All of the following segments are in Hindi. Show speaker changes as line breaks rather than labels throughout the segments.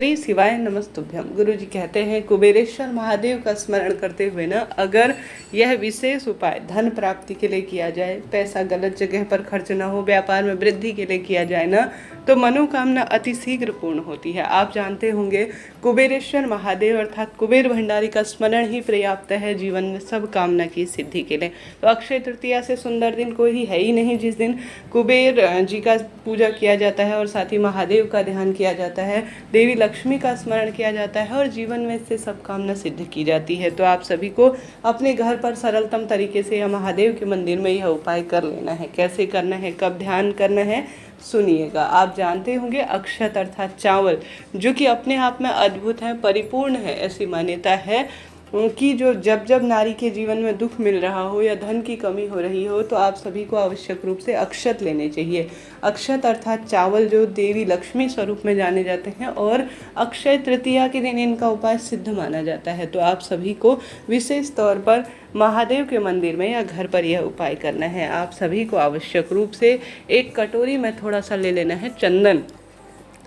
श्री शिवाय नमस्तुभ्यम। गुरु जी कहते हैं कुबेरेश्वर महादेव का स्मरण करते हुए ना, अगर यह विशेष उपाय धन प्राप्ति के लिए किया जाए, पैसा गलत जगह पर खर्च ना हो, व्यापार में वृद्धि के लिए किया जाए ना, तो मनोकामना अति शीघ्र पूर्ण होती है। आप जानते होंगे कुबेरेश्वर महादेव अर्थात कुबेर भंडारी का स्मरण ही पर्याप्त है जीवन में सब कामना की सिद्धि के लिए। तो अक्षय तृतीया से सुंदर दिन कोई है ही नहीं जिस दिन कुबेर जी का पूजा किया जाता है और साथ ही महादेव का ध्यान किया जाता है, देवी लक्ष्मी का स्मरण किया जाता है और जीवन में इससे सब कामना सिद्ध की जाती है। तो आप सभी को अपने घर पर सरलतम तरीके से या महादेव के मंदिर में यह उपाय कर लेना है। कैसे करना है, कब ध्यान करना है, सुनिएगा। आप जानते होंगे अक्षत अर्थात चावल, जो कि अपने आप में अद्भुत है, परिपूर्ण है। ऐसी मान्यता है कि जो जब जब नारी के जीवन में दुख मिल रहा हो या धन की कमी हो रही हो, तो आप सभी को आवश्यक रूप से अक्षत लेने चाहिए। अक्षत अर्थात चावल जो देवी लक्ष्मी स्वरूप में जाने जाते हैं और अक्षय तृतीया के दिन इनका उपाय सिद्ध माना जाता है। तो आप सभी को विशेष तौर पर महादेव के मंदिर में या घर पर यह उपाय करना है। आप सभी को आवश्यक रूप से एक कटोरी में थोड़ा सा ले लेना है चंदन,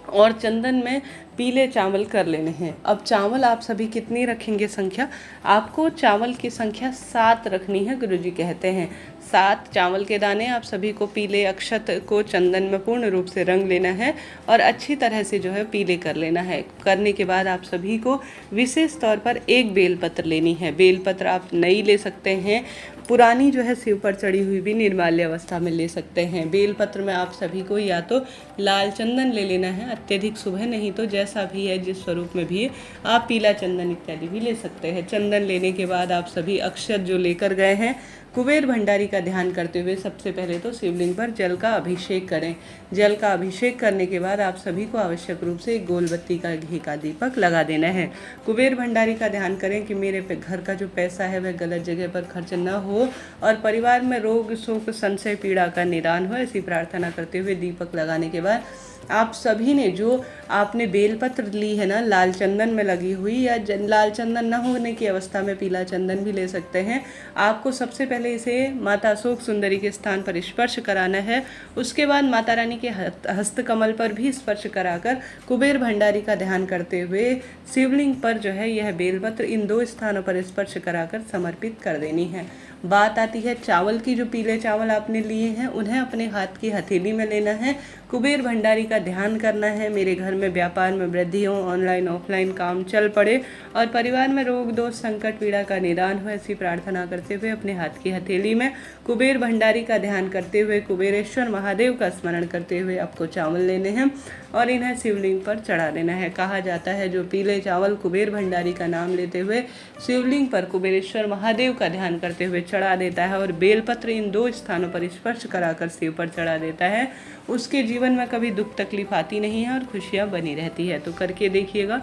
और चंदन में पीले चावल कर लेने हैं। अब चावल आप सभी कितनी रखेंगे संख्या, आपको चावल की संख्या 7 रखनी है। गुरुजी कहते हैं 7 चावल के दाने आप सभी को पीले अक्षत को चंदन में पूर्ण रूप से रंग लेना है और अच्छी तरह से जो है पीले कर लेना है। करने के बाद आप सभी को विशेष तौर पर एक बेलपत्र लेनी है। बेलपत्र आप नई ले सकते हैं, पुरानी जो है शिव पर चढ़ी हुई भी निर्माल्य अवस्था में ले सकते हैं। बेलपत्र में आप सभी को या तो लाल चंदन ले लेना है, अत्यधिक शुभ है, नहीं तो जैसा भी है जिस स्वरूप में भी है आप पीला चंदन इत्यादि भी ले सकते हैं। चंदन लेने के बाद आप सभी अक्षत जो लेकर गए हैं, कुबेर भंडारी का ध्यान करते हुए सबसे पहले तो शिवलिंग पर जल का अभिषेक करें। जल का अभिषेक करने के बाद आप सभी को आवश्यक रूप से एक गोलबत्ती का घी का दीपक लगा देना है। कुबेर भंडारी का ध्यान करें कि मेरे घर का जो पैसा है वह गलत जगह पर खर्च न हो और परिवार में रोग शोक संशय पीड़ा का निदान हो, ऐसी प्रार्थना करते हुए दीपक लगाने के बाद आप सभी ने जो आपने बेलपत्र ली है ना, लाल चंदन में लगी हुई या लाल चंदन न होने की अवस्था में पीला चंदन भी ले सकते हैं, आपको सबसे पहले इसे माता अशोक सुंदरी के स्थान पर स्पर्श कराना है। उसके बाद माता रानी के हस्त कमल पर भी स्पर्श कराकर कुबेर भंडारी का ध्यान करते हुए शिवलिंग पर जो है यह बेलपत्र इन 2 स्थानों पर स्पर्श कराकर समर्पित कर देनी है। बात आती है चावल की। जो पीले चावल आपने लिए हैं उन्हें अपने हाथ की हथेली में लेना है, कुबेर भंडारी का ध्यान करना है। मेरे घर में व्यापार में वृद्धि हो, ऑनलाइन ऑफलाइन काम चल पड़े और परिवार में रोग दोष संकट पीड़ा का निदान हो, ऐसी प्रार्थना करते हुए अपने हाथ की हथेली में कुबेर भंडारी का ध्यान करते हुए कुबेरेश्वर महादेव का स्मरण करते हुए आपको चावल लेने हैं और इन्हें शिवलिंग पर चढ़ा देना है। कहा जाता है जो पीले चावल कुबेर भंडारी का नाम लेते हुए शिवलिंग पर कुबेरेश्वर महादेव का ध्यान करते हुए चढ़ा देता है और बेलपत्र इन 2 स्थानों पर स्पर्श कराकर शिव पर चढ़ा देता है, उसके जीवन में कभी दुख तकलीफ आती नहीं है और खुशियाँ बनी रहती है। तो करके देखिएगा,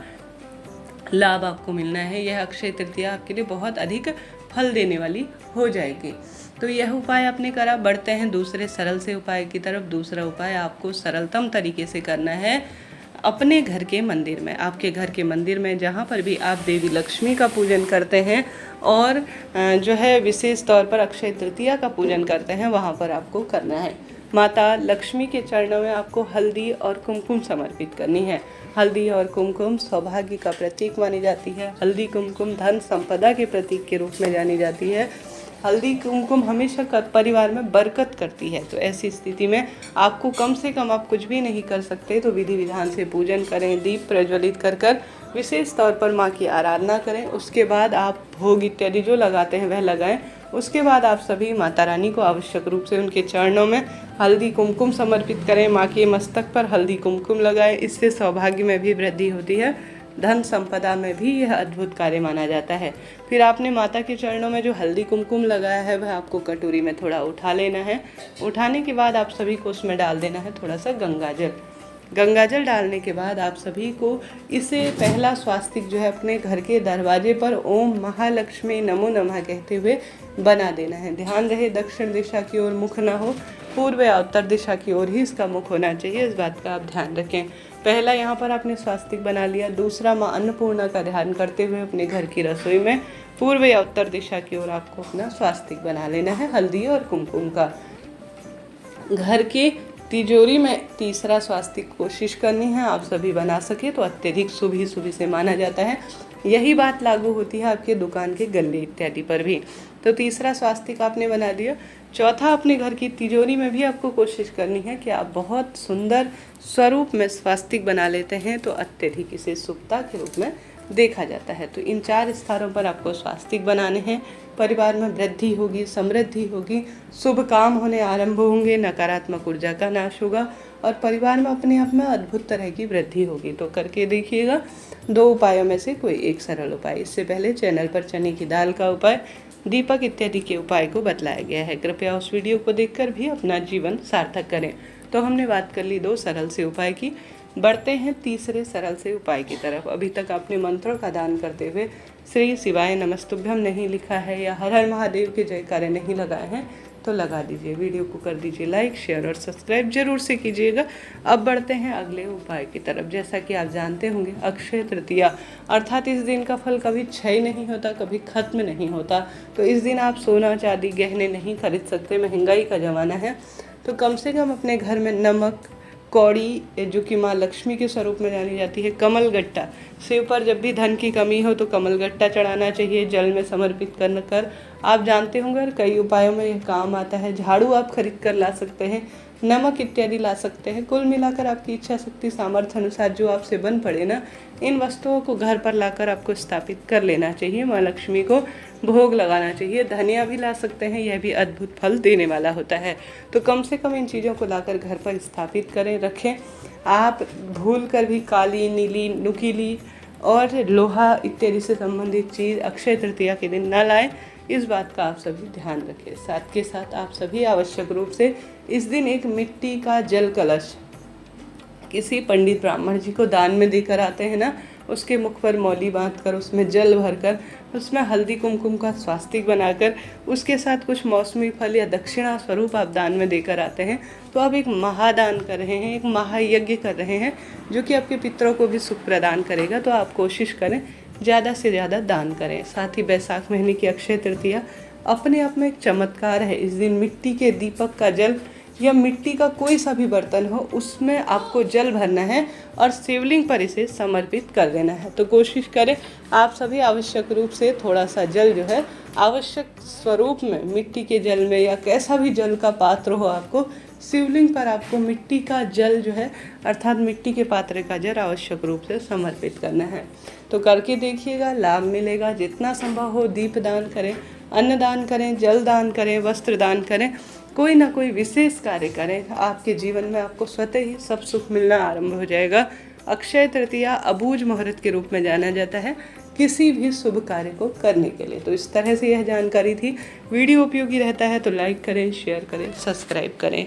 लाभ आपको मिलना है। यह अक्षय तृतीया आपके लिए बहुत अधिक फल देने वाली हो जाएगी। तो यह उपाय आपने करा। बढ़ते हैं दूसरे सरल से उपाय की तरफ। दूसरा उपाय आपको सरलतम तरीके से करना है अपने घर के मंदिर में। आपके घर के मंदिर में जहाँ पर भी आप देवी लक्ष्मी का पूजन करते हैं और जो है विशेष तौर पर अक्षय तृतीया का पूजन करते हैं, वहाँ पर आपको करना है। माता लक्ष्मी के चरणों में आपको हल्दी और कुमकुम समर्पित करनी है। हल्दी और कुमकुम सौभाग्य का प्रतीक मानी जाती है। हल्दी कुमकुम धन संपदा के प्रतीक के रूप में जानी जाती है। हल्दी कुमकुम हमेशा परिवार में बरकत करती है। तो ऐसी स्थिति में आपको कम से कम, आप कुछ भी नहीं कर सकते तो विधि विधान से पूजन करें, दीप प्रज्वलित कर विशेष तौर पर माँ की आराधना करें। उसके बाद आप भोग इत्यादि जो लगाते हैं वह लगाएं। उसके बाद आप सभी माता रानी को आवश्यक रूप से उनके चरणों में हल्दी कुमकुम समर्पित करें। माँ के मस्तक पर हल्दी कुमकुम लगाएं। इससे सौभाग्य में भी वृद्धि होती है, धन संपदा में भी यह अद्भुत कार्य माना जाता है। फिर आपने माता के चरणों में जो हल्दी कुमकुम लगाया है वह आपको कटोरी में थोड़ा उठा लेना है। उठाने के बाद आप सभी को उसमें डाल देना है थोड़ा सा गंगाजल। गंगाजल डालने के बाद आप सभी को इसे पहला स्वास्तिक जो है अपने घर के दरवाजे पर ओम महालक्ष्मी नमो नमः कहते हुए बना देना है। ध्यान रहे दक्षिण दिशा की ओर मुख ना हो, पूर्व या उत्तर दिशा की ओर ही इसका मुख होना चाहिए। इस बात का आप ध्यान रखें। पहला यहाँ पर आपने स्वास्तिक बना लिया। दूसरा माँ अन्नपूर्णा का ध्यान करते हुए अपने घर की रसोई में पूर्व या उत्तर दिशा की ओर आपको अपना स्वास्तिक बना लेना है हल्दी और कुमकुम का। घर के तिजोरी में तीसरा स्वास्तिक कोशिश करनी है आप सभी बना सके तो अत्यधिक शुभ ही शुभ से माना जाता है। यही बात लागू होती है आपके दुकान के गल्ले इत्यादि पर भी। तो तीसरा स्वास्तिक आपने बना दिया। चौथा, अपने घर की तिजोरी में भी आपको कोशिश करनी है कि आप बहुत सुंदर स्वरूप में स्वास्तिक बना लेते हैं तो अत्यधिक इसे शुभता के रूप में देखा जाता है। तो इन 4 स्थानों पर आपको स्वास्तिक बनाने हैं। परिवार में वृद्धि होगी, समृद्धि होगी, शुभ काम होने आरंभ होंगे, नकारात्मक ऊर्जा का नाश होगा और परिवार में अपने आप में अद्भुत तरह की वृद्धि होगी। तो करके देखिएगा। 2 उपायों में से कोई एक सरल उपाय। इससे पहले चैनल पर चने की दाल का उपाय, दीपक इत्यादि के उपाय को बतलाया गया है। कृपया उस वीडियो को देखकर भी अपना जीवन सार्थक करें। तो हमने बात कर ली 2 सरल से उपाय की। बढ़ते हैं तीसरे सरल से उपाय की तरफ। अभी तक आपने मंत्रों का दान करते हुए श्री शिवाय नमस्तुभ्यम नहीं लिखा है या हर हर महादेव के जयकारे नहीं लगाए हैं तो लगा दीजिए। वीडियो को कर दीजिए लाइक, शेयर और सब्सक्राइब जरूर से कीजिएगा। अब बढ़ते हैं अगले उपाय की तरफ। जैसा कि आप जानते होंगे, अक्षय तृतीया अर्थात इस दिन का फल कभी क्षय नहीं होता, कभी खत्म नहीं होता। तो इस दिन आप सोना चांदी गहने नहीं खरीद सकते, महंगाई का ज़माना है। तो कम से कम अपने घर में नमक, कौड़ी जो कि माँ लक्ष्मी के स्वरूप में जानी जाती है, कमल गट्टा, शिव पर जब भी धन की कमी हो तो कमल गट्टा चढ़ाना चाहिए जल में समर्पित कर आप जानते होंगे और कई उपायों में यह काम आता है। झाड़ू आप खरीद कर ला सकते हैं, नमक इत्यादि ला सकते हैं। कुल मिलाकर आपकी इच्छा शक्ति सामर्थ्य अनुसार जो आपसे बन पड़े ना, इन वस्तुओं को घर पर लाकर आपको स्थापित कर लेना चाहिए। माँ लक्ष्मी को भोग लगाना चाहिए। धनिया भी ला सकते हैं, यह भी अद्भुत फल देने वाला होता है। तो कम से कम इन चीज़ों को लाकर घर पर स्थापित करें, रखें। आप भूल कर भी काली, नीली, नुकीली और लोहा इत्यादि से संबंधित चीज़ अक्षय तृतीया के दिन न लाएं। इस बात का आप सभी ध्यान रखें। साथ के साथ आप सभी आवश्यक रूप से इस दिन एक मिट्टी का जल कलश किसी पंडित ब्राह्मण जी को दान में देकर आते हैं ना, उसके मुख पर मौली बांधकर उसमें जल भरकर उसमें हल्दी कुमकुम का स्वास्तिक बनाकर उसके साथ कुछ मौसमी फल या दक्षिणा स्वरूप आप दान में देकर आते हैं तो आप एक महादान कर रहे हैं, एक महायज्ञ कर रहे हैं जो कि आपके पितरों को भी सुख प्रदान करेगा। तो आप कोशिश करें ज़्यादा से ज़्यादा दान करें। साथ ही बैसाख महीने की अक्षय तृतीया अपने आप में एक चमत्कार है। इस दिन मिट्टी के दीपक का जल या मिट्टी का कोई सा भी बर्तन हो उसमें आपको जल भरना है और शिवलिंग पर इसे समर्पित कर देना है। तो कोशिश करें आप सभी आवश्यक रूप से थोड़ा सा जल जो है आवश्यक स्वरूप में मिट्टी के जल में या कैसा भी जल का पात्र हो, आपको शिवलिंग पर आपको मिट्टी का जल जो है अर्थात मिट्टी के पात्र का जल आवश्यक रूप से समर्पित करना है। तो करके देखिएगा, लाभ मिलेगा। जितना संभव हो दीप दान करें, अन्न दान करें, जल दान करें, वस्त्र दान करें, कोई ना कोई विशेष कार्य करें। आपके जीवन में आपको स्वतः ही सब सुख मिलना आरंभ हो जाएगा। अक्षय तृतीया अबूझ मुहूर्त के रूप में जाना जाता है किसी भी शुभ कार्य को करने के लिए। तो इस तरह से यह जानकारी थी। वीडियो उपयोगी रहता है तो लाइक करें, शेयर करें, सब्सक्राइब करें।